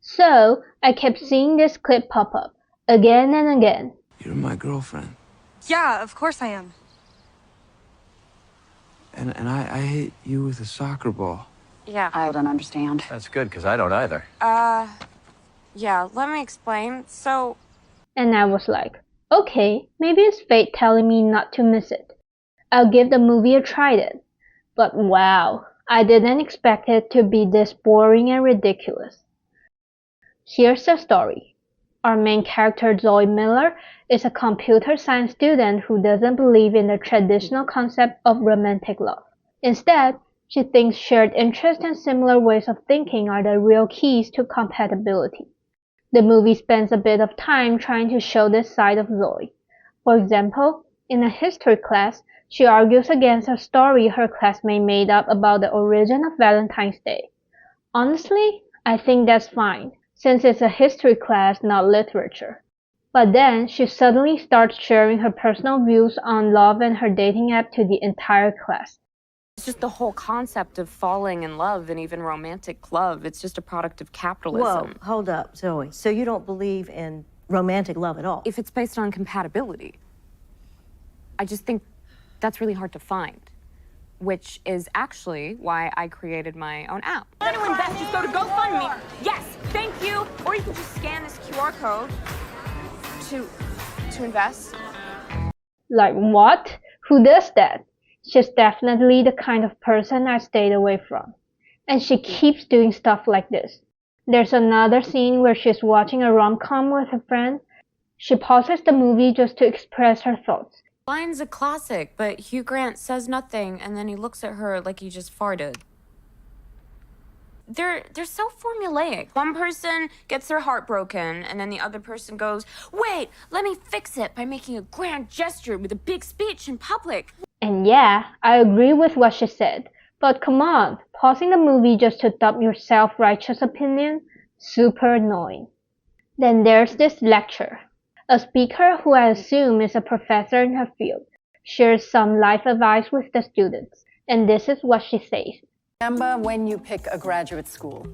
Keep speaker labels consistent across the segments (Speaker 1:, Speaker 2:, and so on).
Speaker 1: So, I kept seeing this clip pop up, again and again.
Speaker 2: You're my girlfriend.
Speaker 3: Yeah, of course I am.
Speaker 2: And I hit you with a soccer ball.
Speaker 3: Yeah.
Speaker 4: I don't understand.
Speaker 5: That's good, because I don't either.
Speaker 3: Yeah, let me explain. So,
Speaker 1: And I was like, okay, maybe it's fate telling me not to miss it. I'll give the movie a try then. But wow, I didn't expect it to be this boring and ridiculous. Here's the story. Our main character Zoey Miller is a computer science student who doesn't believe in the traditional concept of romantic love. Instead, she thinks shared interests and similar ways of thinking are the real keys to compatibility. The movie spends a bit of time trying to show this side of Zoey. For example, in a history class, she argues against a story her classmate made up about the origin of Valentine's Day. Honestly, I think that's fine, since it's a history class, not literature. But then she suddenly starts sharing her personal views on love and her dating app to the entire class.
Speaker 6: It's just the whole concept of falling in love and even romantic love. It's just a product of capitalism.
Speaker 7: Whoa, hold up, Zoe. So you don't believe in romantic love at all?
Speaker 6: If it's based on compatibility, I just think that's really hard to find, which is actually why I created my own app.
Speaker 3: want to invest, just go to GoFundMe. Yes, thank you. Or you can just scan this QR code to invest.
Speaker 1: Like what? Who does that? She's definitely the kind of person I stayed away from. And she keeps doing stuff like this. There's another scene where she's watching a rom-com with a friend. She pauses the movie just to express her thoughts.
Speaker 6: Line's a classic, but Hugh Grant says nothing, and then he looks at her like he just farted. They're so formulaic. One person gets their heart broken, and then the other person goes, wait, let me fix it by making a grand gesture with a big speech in public.
Speaker 1: And yeah, I agree with what she said. But come on, pausing the movie just to dump your self-righteous opinion? Super annoying. Then there's this lecture. A speaker who I assume is a professor in her field shares some life advice with the students. And this is what she says.
Speaker 8: Remember when you pick a graduate school,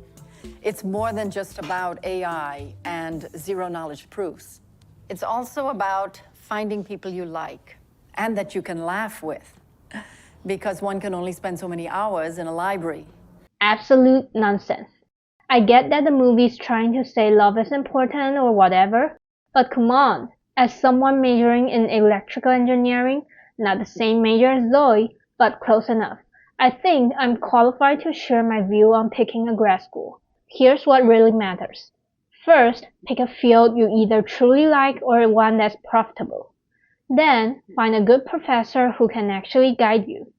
Speaker 8: it's more than just about AI and zero-knowledge proofs. It's also about finding people you like and that you can laugh with, because one can only spend so many hours in a library.
Speaker 1: Absolute nonsense. I get that the movie's trying to say love is important or whatever, but come on, as someone majoring in electrical engineering, not the same major as Zoe, but close enough, I think I'm qualified to share my view on picking a grad school. Here's what really matters. First, pick a field you either truly like or one that's profitable. Then, find a good professor who can actually guide you.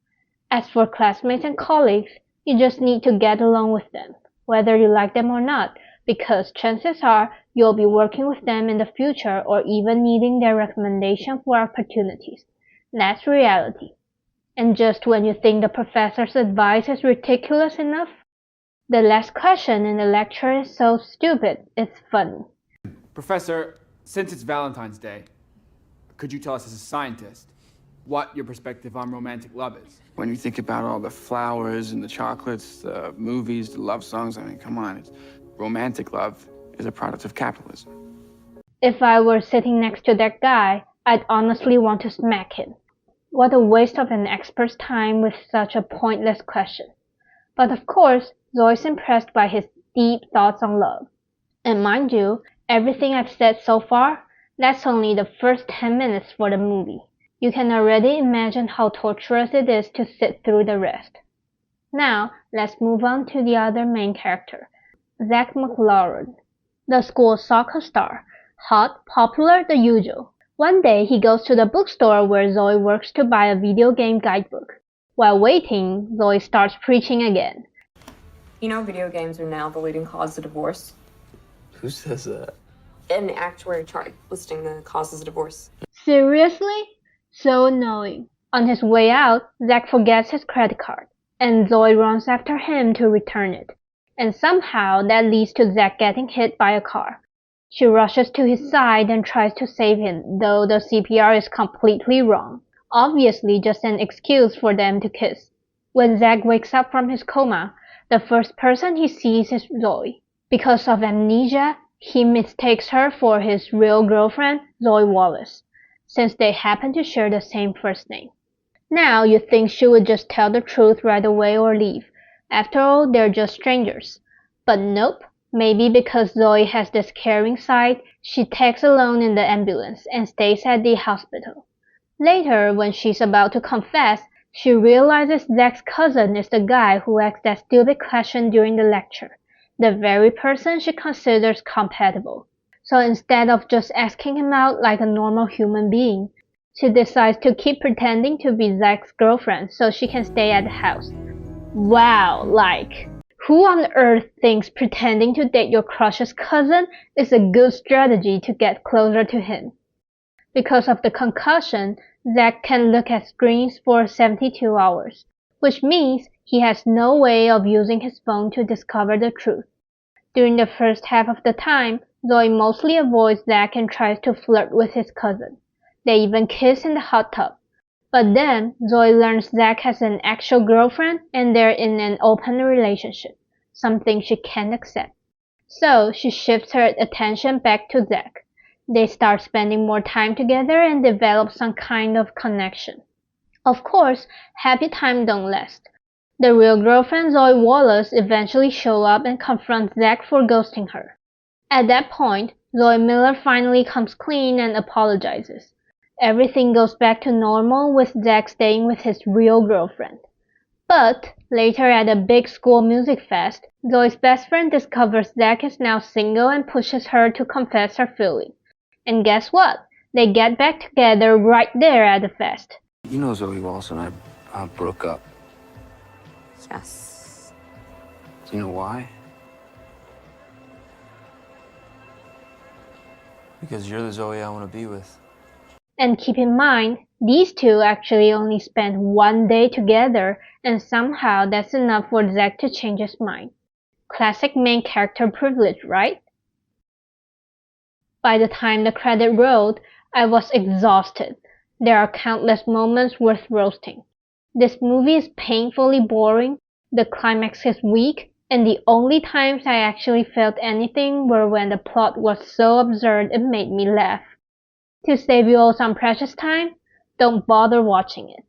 Speaker 1: As for classmates and colleagues, you just need to get along with them, whether you like them or not, because chances are you'll be working with them in the future or even needing their recommendation for opportunities. That's reality. And just when you think the professor's advice is ridiculous enough, the last question in the lecture is so stupid, it's funny.
Speaker 9: Professor, since it's Valentine's Day, could you tell us as a scientist what your perspective on romantic love is?
Speaker 2: When you think about all the flowers and the chocolates, the movies, the love songs, I mean, come on, romantic love is a product of capitalism.
Speaker 1: If I were sitting next to that guy, I'd honestly want to smack him. What a waste of an expert's time with such a pointless question. But of course, Zoe's impressed by his deep thoughts on love. And mind you, everything I've said so far, that's only the first 10 minutes for the movie. You can already imagine how torturous it is to sit through the rest. Now, let's move on to the other main character, Zach McLaurin, the school's soccer star, hot, popular, the usual. One day, he goes to the bookstore where Zoe works to buy a video game guidebook. While waiting, Zoe starts preaching again.
Speaker 6: You know video games are now the leading cause of divorce?
Speaker 2: Who says that?
Speaker 6: An actuary chart listing the causes of divorce.
Speaker 1: Seriously? So annoying. On his way out, Zach forgets his credit card, and Zoe runs after him to return it. And somehow that leads to Zach getting hit by a car. She rushes to his side and tries to save him, though the CPR is completely wrong. Obviously just an excuse for them to kiss. When Zach wakes up from his coma, the first person he sees is Zoe. Because of amnesia, he mistakes her for his real girlfriend, Zoey Wallace, since they happen to share the same first name. Now you'd think she would just tell the truth right away or leave. After all, they're just strangers. But nope. Maybe because Zoey has this caring side, she takes alone in the ambulance and stays at the hospital. Later, when she's about to confess, she realizes Zach's cousin is the guy who asked that stupid question during the lecture, the very person she considers compatible. So instead of just asking him out like a normal human being, she decides to keep pretending to be Zach's girlfriend so she can stay at the house. Wow, like, who on earth thinks pretending to date your crush's cousin is a good strategy to get closer to him? Because of the concussion, Zach can look at screens for 72 hours, which means he has no way of using his phone to discover the truth. During the first half of the time, Zoey mostly avoids Zach and tries to flirt with his cousin. They even kiss in the hot tub. But then, Zoey learns Zach has an actual girlfriend and they're in an open relationship, something she can't accept. So, she shifts her attention back to Zach. They start spending more time together and develop some kind of connection. Of course, happy time don't last. The real girlfriend Zoey Wallace eventually shows up and confronts Zach for ghosting her. At that point, Zoey Miller finally comes clean and apologizes. Everything goes back to normal with Zach staying with his real girlfriend. But later at a big school music fest, Zoey's best friend discovers Zach is now single and pushes her to confess her feelings. And guess what? They get back together right there at the fest.
Speaker 4: You know Zoe Wallace and I broke up.
Speaker 6: Yes.
Speaker 4: Do you know why? Because you're the Zoe I want to be with.
Speaker 1: And keep in mind, these two actually only spent one day together, and somehow that's enough for Zach to change his mind. Classic main character privilege, right? By the time the credit rolled, I was exhausted. There are countless moments worth roasting. This movie is painfully boring, the climax is weak, and the only times I actually felt anything were when the plot was so absurd it made me laugh. To save you all some precious time, don't bother watching it.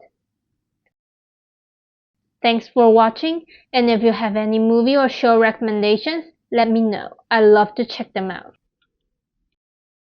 Speaker 1: Thanks for watching, and if you have any movie or show recommendations, let me know. I love to check them out.